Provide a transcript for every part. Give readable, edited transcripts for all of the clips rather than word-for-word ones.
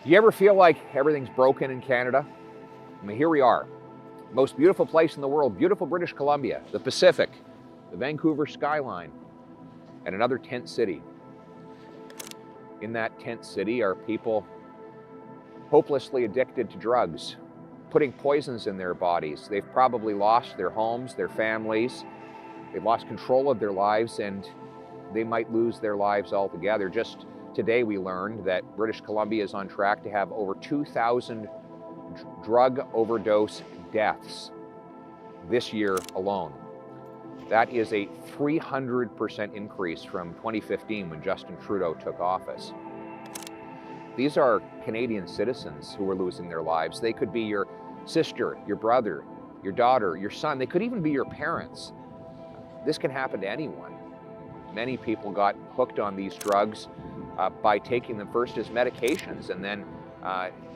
Do you ever feel like everything's broken in Canada? I mean, here we are. Most beautiful place in the world, beautiful British Columbia, the Pacific, the Vancouver skyline, and another tent city. In that tent city are people hopelessly addicted to drugs, putting poisons in their bodies. They've probably lost their homes, their families. They've lost control of their lives, and they might lose their lives altogether. Just today we learned that British Columbia is on track to have over 2,000 drug overdose deaths this year alone. That is a 300% increase from 2015 when Justin Trudeau took office. These are Canadian citizens who are losing their lives. They could be your sister, your brother, your daughter, your son. They could even be your parents. This can happen to anyone. Many people got hooked on these drugs by taking them first as medications and then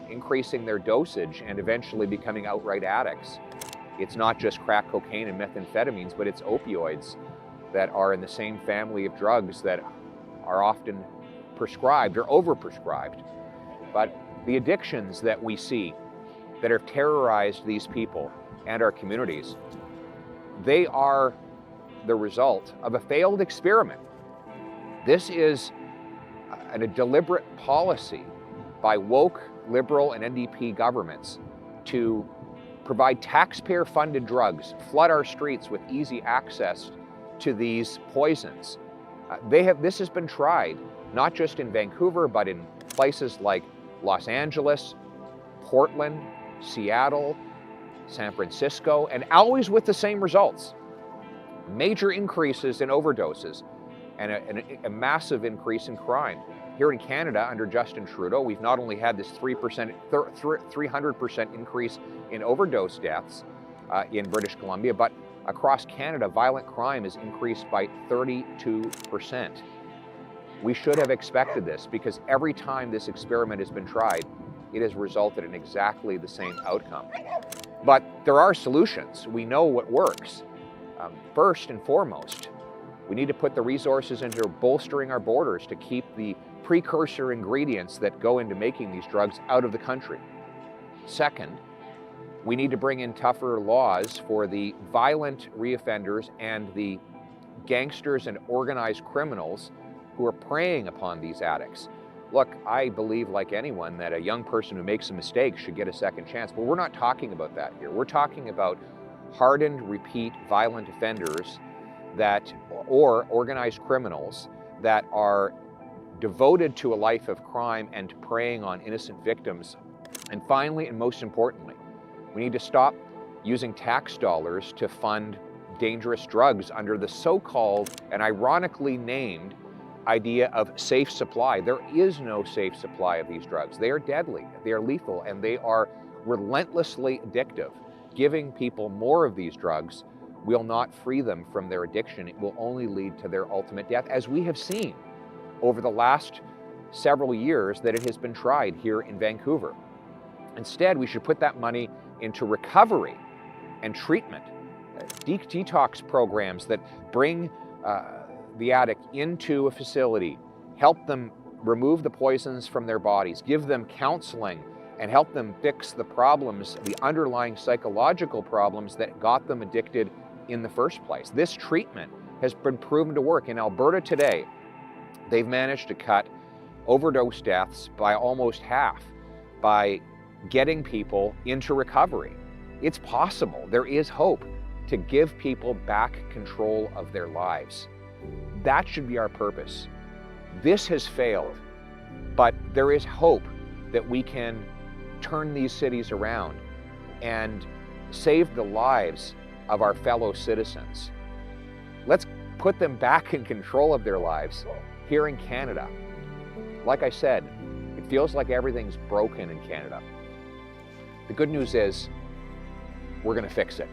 increasing their dosage and eventually becoming outright addicts. It's not just crack cocaine and methamphetamines, but it's opioids that are in the same family of drugs that are often prescribed or overprescribed. But the addictions that we see that have terrorized these people and our communities, they are the result of a failed experiment. This is a deliberate policy by woke, Liberal, and NDP governments to provide taxpayer-funded drugs, flood our streets with easy access to these poisons. This has been tried, not just in Vancouver, but in places like Los Angeles, Portland, Seattle, San Francisco, and always with the same results. Major increases in overdoses and a massive increase in crime. Here in Canada, under Justin Trudeau, we've not only had this 300% increase in overdose deaths in British Columbia, but across Canada, violent crime has increased by 32%. We should have expected this because every time this experiment has been tried, it has resulted in exactly the same outcome. But there are solutions. We know what works. First and foremost, we need to put the resources into bolstering our borders to keep the precursor ingredients that go into making these drugs out of the country. Second, we need to bring in tougher laws for the violent reoffenders and the gangsters and organized criminals who are preying upon these addicts. Look, I believe, like anyone, that a young person who makes a mistake should get a second chance, but we're not talking about that here. We're talking about hardened, repeat, violent offenders or organized criminals that are devoted to a life of crime and preying on innocent victims. And finally, and most importantly, we need to stop using tax dollars to fund dangerous drugs under the so-called and ironically named idea of safe supply. There is no safe supply of these drugs. They are deadly, they are lethal, and they are relentlessly addictive. Giving people more of these drugs will not free them from their addiction. It will only lead to their ultimate death, as we have seen over the last several years that it has been tried here in Vancouver. Instead, we should put that money into recovery and treatment, detox programs that bring the addict into a facility, help them remove the poisons from their bodies, give them counseling, and help them fix the problems, the underlying psychological problems that got them addicted in the first place. This treatment has been proven to work. In Alberta today, they've managed to cut overdose deaths by almost half by getting people into recovery. It's possible. There is hope to give people back control of their lives. That should be our purpose. This has failed, but there is hope that we can turn these cities around and save the lives of our fellow citizens. Let's put them back in control of their lives here in Canada. Like I said, it feels like everything's broken in Canada. The good news is we're going to fix it.